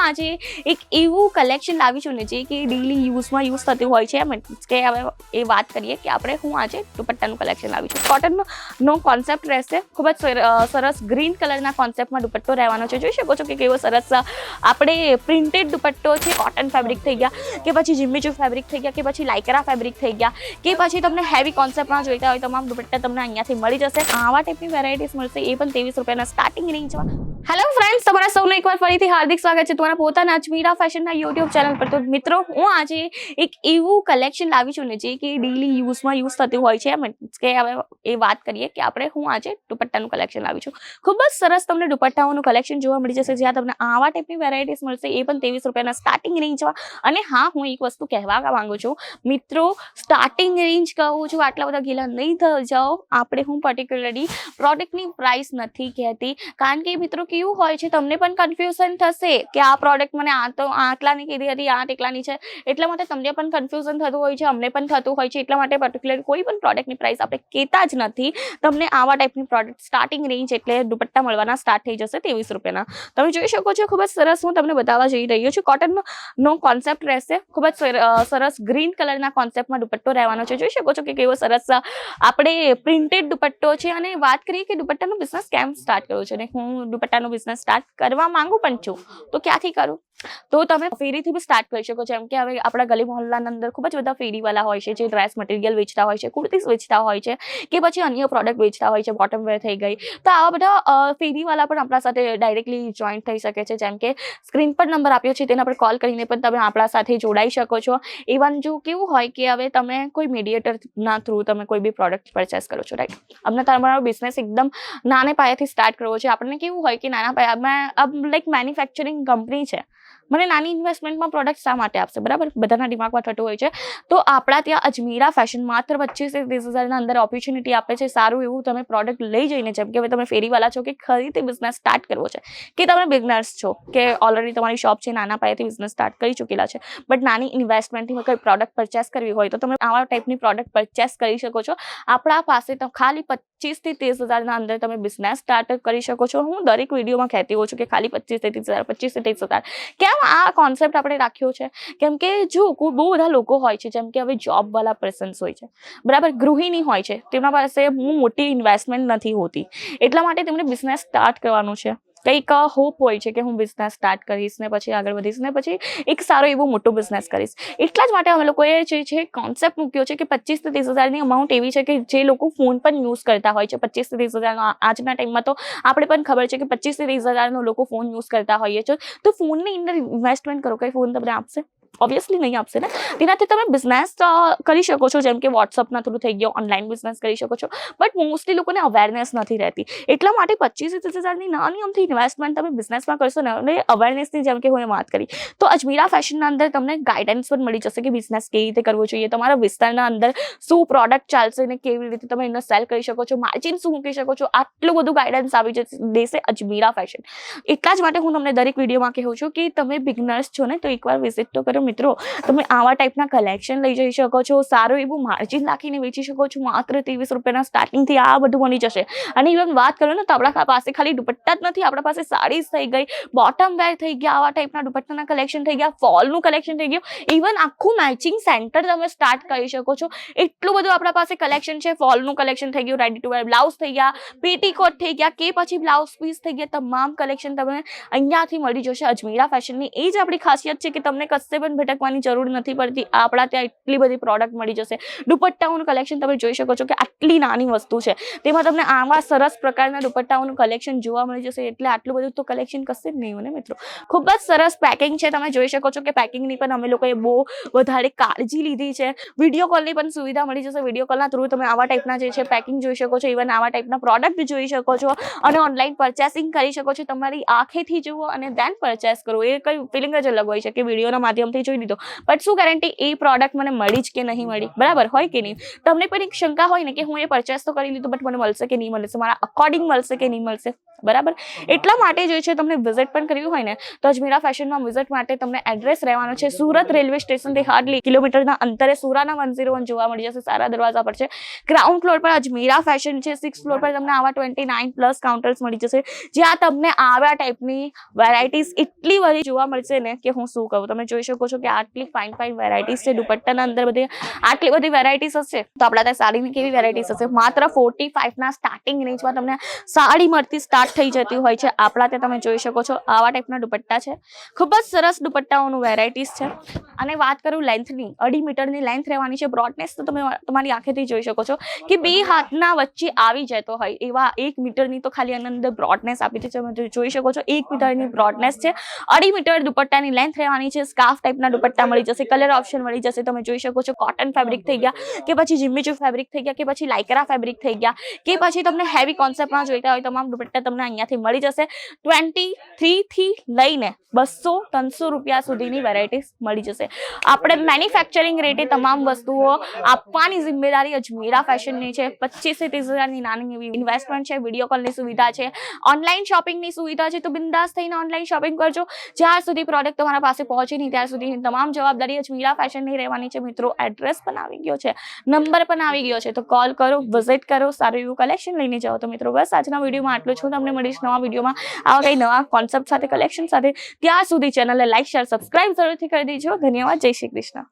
આજે એક એવું કલેક્શન લાવી છું ને જે કે ડેલી યુઝમાં યુઝ થતું હોય છે. મીન્સ કે હવે એ વાત કરીએ કે આપણે હું આજે દુપટ્ટાનું કલેક્શન લાવી છું. કોટનનો કોન્સેપ્ટ રહેશે, ખૂબ જ સરસ ગ્રીન કલરના કોન્સેપ્ટમાં દુપટ્ટો રહેવાનો છે. જોઈ શકો છો કે કેવો સરસ આપણે પ્રિન્ટેડ દુપટ્ટો છે. કોટન ફેબ્રિક થઈ ગયા કે પછી જીમ્મીચુ ફેબ્રિક થઈ ગયા કે પછી લાઇક્રા ફેબ્રિક થઈ ગયા કે પછી તમને હેવી કોન્સેપ્ટમાં જોઈતા હોય તમામ દુપટ્ટા તમને અહીંયાથી મળી જશે. આવા ટાઈપની વેરાયટીઝ મળશે, એ પણ 23 રૂપિયાના સ્ટાર્ટિંગ રેન્જમાં. હેલો ફ્રેન્ડ્સ, તમારા સૌનું એકવાર ફરીથી હાર્દિક સ્વાગત છે તમારા પોતાના અજમીરા ફેશનના યુટ્યુબ ચેનલ પર. તો મિત્રો, હું આજે એક એવું કલેક્શન લાવી છું ને જે કે ડેલી યુઝમાં યુઝ થતું હોય છે. મીન્સ કે હવે એ વાત કરીએ કે આપણે હું આજે દુપટ્ટાનું કલેક્શન લાવી છું. ખૂબ જ સરસ તમને દુપટ્ટાઓનું કલેક્શન જોવા મળી જશે, જ્યાં તમને આવા ટાઈપની વેરાયટીઝ મળશે, એ પણ 23 રૂપિયાના સ્ટાર્ટિંગ રેન્જમાં. અને હા, હું એક વસ્તુ કહેવા માંગુ છું મિત્રો, સ્ટાર્ટિંગ રેન્જ કહું છું, આટલા બધા ગીલા નહીં થઈ જાઓ. આપણે હું પર્ટિક્યુલરલી પ્રોડક્ટની પ્રાઇસ નથી કહેતી, કારણ કે મિત્રો કેવું હોય છે, તમને પણ કન્ફ્યુઝન થશે કે આ પ્રોડક્ટ મને આ તો આટલાની કીધી હતી, આ એટલાની છે. એટલા માટે તમને પણ કન્ફ્યુઝન થતું હોય છે, અમને પણ થતું હોય છે. એટલા માટે પર્ટિક્યુલર કોઈ પણ પ્રોડક્ટની પ્રાઇસ આપણે કહેતા જ નથી. તમને આવા ટાઈપની પ્રોડક્ટ સ્ટાર્ટિંગ રેન્જ એટલે દુપટ્ટા મળવાના સ્ટાર્ટ થઈ જશે 23 રૂપિયાના. તમે જોઈ શકો છો, ખૂબ જ સરસ હું તમને બતાવવા જઈ રહ્યો છું. કોટનનો કોન્સેપ્ટ રહેશે, ખૂબ જ સરસ ગ્રીન કલરના કોન્સેપ્ટમાં દુપટ્ટો રહેવાનો છે. જોઈ શકો છો કે કેવો સરસ આપણે પ્રિન્ટેડ દુપટ્ટો છે. અને વાત કરીએ કે દુપટ્ટાનો બિઝનેસ કેમ સ્ટાર્ટ કર્યો છે, અને હું દુપટ્ટાનો બિઝનેસ સ્ટાર્ટ કરવા માંગુ પણ છું, તો ક્યાંથી કરું? તો તમે ફેરીથી બી સ્ટાર્ટ કરી શકો છો. એમ કે હવે આપણા ગલી મહોલ્લાના અંદર ખૂબ જ બધા ફેરીવાળા હોય છે, જે ડ્રેસ મટીરિયલ વેચતા હોય છે, કુર્તીઝ વેચતા હોય છે, કે પછી અન્ય પ્રોડક્ટ વેચતા હોય છે, બોટમ વેર થઈ ગઈ. તો આવા બધા ફેરીવાળા પણ આપણા સાથે ડાયરેક્ટલી જોઈન્ટ થઈ શકે છે. જેમ કે સ્ક્રીન પર નંબર આપ્યો છે, તેના પર કોલ કરીને પણ તમે આપણા સાથે જોડાઈ શકો છો. ઇવન જો કેવું હોય કે હવે તમે કોઈ મીડિયેટરના થ્રુ તમે કોઈ બી પ્રોડક્ટ પરચેસ કરો છો, રાઈટ? અમને તમારો બિઝનેસ એકદમ નાને પાયાથી સ્ટાર્ટ કરવો છે. આપણને કેવું હોય કે નાના પાયામાં લાઈક મેન્યુફેક્ચરિંગ કંપની છે, મને નાની ઇન્વેસ્ટમેન્ટમાં પ્રોડક્ટ શા માટે આપશે? બરાબર, બધાના દિમાગમાં થતું હોય છે. તો આપણા ત્યાં અજમીરા ફેશન માત્ર 25 થી 30,000 અંદર ઓપોર્ચ્યુનિટી આપે છે. સારું એવું તમે પ્રોડક્ટ લઈ જઈને, જેમ કે હવે તમે ફેરીવાલા છો કે ખરીદી બિઝનેસ સ્ટાર્ટ કરવો છે, કે તમે બિગનર્સ છો કે ઓલરેડી તમારી શોપ છે, નાના પાયેથી બિઝનેસ સ્ટાર્ટ કરી ચૂકેલા છે, બટ નાની ઇન્વેસ્ટમેન્ટથી કોઈ પ્રોડક્ટ પરચેસ કરવી હોય તો તમે આવા ટાઈપની પ્રોડક્ટ પરચેસ કરી શકો છો. આપણા પાસે તો ખાલી 25 થી 30,000 અંદર તમે બિઝનેસ સ્ટાર્ટ કરી શકો છો. હું દરેક વિડીયોમાં કહેતી હોઉં છું કે ખાલી 25 થી 30,000, 25 થી 30,000. કેમ આ કોન્સેપ્ટ આપણે રાખ્યો છે? કેમ કે જો બહુ બધા લોકો હોય છે, જેમ કે હવે જોબ વાળા પર્સન્સ હોય છે, બરાબર, ગૃહિણી હોય છે, તેમના પાસે મોટી ઇન્વેસ્ટમેન્ટ નથી હોતી. એટલા માટે તેમને બિઝનેસ સ્ટાર્ટ કરવાનું છે. કંઈક હોપ હોય છે કે હું બિઝનેસ સ્ટાર્ટ કરીશ ને પછી આગળ વધીશ ને પછી એક સારો એવો મોટો બિઝનેસ કરીશ. એટલા જ માટે અમે લોકોએ જે છે કોન્સેપ્ટ મૂક્યો છે કે 25 થી 30,000ની અમાઉન્ટ એવી છે કે જે લોકો ફોન પણ યુઝ કરતા હોય છે. 25 થી 30,000નો આજના ટાઈમમાં તો આપણે પણ ખબર છે કે 25 થી 30,000નો લોકો ફોન યુઝ કરતા હોઈએ છે. તો ફોનની અંદર ઇન્વેસ્ટમેન્ટ કરો, કઈ ફોન તમને આપશે? ઓબ્વિયસલી નહીં આપશે ને. તેનાથી તમે બિઝનેસ કરી શકો છો, જેમ કે વોટ્સઅપના થ્રુ થઈ ગયો, ઓનલાઈન બિઝનેસ કરી શકો છો. બટ મોસ્ટલી લોકોને અવેરનેસ નથી રહેતી. એટલા માટે 25 થી 30,000ની નાની અમથી ઇન્વેસ્ટમેન્ટ તમે બિઝનેસમાં કરશો ને, અને અવેરનેસની જેમ કે હું વાત કરી, તો અજમીરા ફેશનના અંદર તમને ગાઈડન્સ પણ મળી જશે કે બિઝનેસ કેવી રીતે કરવો જોઈએ, તમારા વિસ્તારના અંદર શું પ્રોડક્ટ ચાલશે ને કેવી રીતે તમે એને સેલ કરી શકો છો, માર્જિન શું મૂકી શકો છો. આટલું બધું ગાઈડન્સ આવી દેશે અજમીરા ફેશન. એટલા જ માટે હું તમને દરેક વિડીયોમાં કહું છું કે તમે બિગનર્સ છો ને, તો એકવાર વિઝિટ તો કરો મિત્રો. તમે આવા ટાઈપના કલેક્શન લઈ જઈ શકો છો, સારું એવું માર્જિન રાખીને વેચી શકો છો. માત્ર 23 રૂપિયાના સ્ટાર્ટિંગથી આ બધું બની જશે. અને ઇવન વાત કરો ને, તો આપણા પાસે ખાલી દુપટ્ટા જ નથી, આપણા પાસે સાડીઝ થઈ ગઈ, બોટમ વેર થઈ ગયા, આવા ટાઈપના દુપટ્ટાના કલેક્શન થઈ ગયા, ફોલનું કલેક્શન થઈ ગયું, ઇવન આખું મેચિંગ સેન્ટર તમે સ્ટાર્ટ કરી શકો છો. એટલું બધું આપણા પાસે કલેક્શન છે. ફોલનું કલેક્શન થઈ ગયું, રેડી ટુ વેર બ્લાઉઝ થઈ ગયા, પેટીકોટ થઈ ગયા, કે પછી બ્લાઉઝ પીસ થઈ ગયા, તમામ કલેક્શન તમને અહીંયાથી મળી જશે અજમીરા ફેશનની. એ જ આપણી ખાસિયત છે કે તમને કશે પણ ભટકવાની જરૂર નથી પડતી. આપણા ત્યાં એટલી બધી પ્રોડક્ટ મળી જશે. દુપટ્ટાઓનું કલેક્શન તમે જોઈ શકો છો કે આટલી નાની વસ્તુ છે, તેમાં તમને આવા સરસ પ્રકારના દુપટ્ટાઓનું કલેક્શન જોવા મળી જશે. એટલે આટલું બધું તો કલેક્શન કશે જ નહીં હોય ને મિત્રો. ખૂબ જ સરસ પેકિંગ છે. તમે જોઈ શકો છો કે પેકિંગની પણ અમે લોકોએ બહુ વધારે કાળજી લીધી છે. વિડીયો કોલની પણ સુવિધા મળી જશે. વિડીયો કોલના થ્રુ તમે આવા ટાઈપના જે છે પેકિંગ જોઈ શકો છો, ઇવન આવા ટાઈપના પ્રોડક્ટ જોઈ શકો છો, અને ઓનલાઈન પરચેસિંગ કરી શકો છો. તમારી આંખેથી જુઓ અને દેન પરચેસ કરો. એ કઈ ફિલિંગ જ અલગ હોય છે કે વિડીયોના માધ્યમથી જોઈ લીધો, બટ શું ગેરંટી એ પ્રોડક્ટ મને મળી જ કે નહીં મળી, બરાબર હોય કે નહીં. તમને પણ એક શંકા હોય ને કે હું એ પરચેસ તો કરી લીધું બટ મને મળશે કે નહીં મળશે, મારા અકોર્ડિંગ મળશે કે નહીં મળશે, બરાબર. એટલા માટે જે છે તમને વિઝિટ પણ કરવી હોય ને તો અજમેરા ફેશનમાં વિઝિટ માટે તમને એડ્રેસ રહેવાનો છે સુરત રેલવે સ્ટેશનથી હાર્ડલી કિલોમીટરના અંતરે સુરાના 101 જોવા મળી જશે, સારા દરવાજા પર છે. ગ્રાઉન્ડ ફ્લોર પર અજમેરા ફેશન છે, 6th ફ્લોર પર તમને આવા 29+ કાઉન્ટર્સ મળી જશે, જ્યાં તમને આવા ટાઈપની વેરાયટીઝ એટલી બધી જોવા મળશે ને કે હું શું કહું. તમે જોઈ શકો છો કે આટલી ફાઇન વેરાયટીઝ છે, દુપટ્ટાના અંદર બધી આટલી બધી વેરાયટીઝ હશે તો આપણા ત્યાં સાડીની કેવી વેરાયટીઝ હશે. માત્ર 45 સ્ટાર્ટિંગ રેન્જમાં તમને સાડી મળતી સ્ટાર્ટ થઈ જતી હોય છે. આપણા ત્યાં તમે જોઈ શકો છો આવા ટાઈપના દુપટ્ટા છે, ખૂબ જ સરસ દુપટ્ટાઓનું વેરાયટીઝ છે. અને વાત કરું લેન્થની, 2.5 મીટરની લેન્થ રહેવાની છે. બ્રોડનેસ તો તમે તમારી આંખેથી જોઈ શકો છો કે 2 હાથના વચ્ચે આવી જતો હોય એવા 1 મીટરની તો ખાલી અંદર બ્રોડનેસ આપી છે. તમે જોઈ શકો છો 1 મીટરની બ્રોડનેસ છે, 2.5 મીટર દુપટ્ટાની લેન્થ રહેવાની છે. સ્કાર્ફ ટાઈપના દુપટ્ટા મળી જશે, કલર ઓપ્શન મળી જશે. તમે જોઈ શકો છો કોટન ફેબ્રિક થઈ ગયા કે પછી જીમ્મીચુ ફેબ્રિક થઈ ગયા કે પછી લાઇક્રા ફેબ્રિક થઈ ગયા કે પછી તમને હેવી કોન્સેપ્ટમાં જોઈતા હોય તમામ દુપટ્ટા તમને અહીંયાથી મળી જશે. 23 થી લઈને 200-300 રૂપિયા સુધીની વેરાયટીઝ મળી જશે. આપણે મેન્યુફેક્ચરિંગ રેટે તમામ વસ્તુઓ આપવાની જિમ્મેદારી અજમેરા ફેશનની છે. 25-30 હજારની નાની એવી ઇન્વેસ્ટમેન્ટ છે, વિડીયો કોલની સુવિધા છે, ઓનલાઈન શોપિંગની સુવિધા છે. તો બિંદાસ થઈને ઓનલાઈન શોપિંગ કરજો. જ્યાં સુધી પ્રોડક્ટ તમારા પાસે પહોંચે નહીં ત્યાં સુધીની તમામ જવાબદારી અજમેરા ફેશનની રહેવાની છે. મિત્રો એડ્રેસ પણ આવી ગયો છે, નંબર પણ આવી ગયો છે, તો કોલ કરો, વિઝિટ કરો, સારું એવું કલેક્શન લઈને જાઓ. તો મિત્રો બસ આજના વિડીયોમાં આટલું છું. તમને મળીશ નવા વિડીયોમાં આવા કંઈ નવા કોન્સેપ્ટ સાથે, કલેક્શન સાથે. ત્યાં સુધી ચેનલને લાઈક, શેર, સબસ્ક્રાઇબ જરૂરથી કરી દેજો. ધન્યવાદ. જય શ્રી કૃષ્ણ.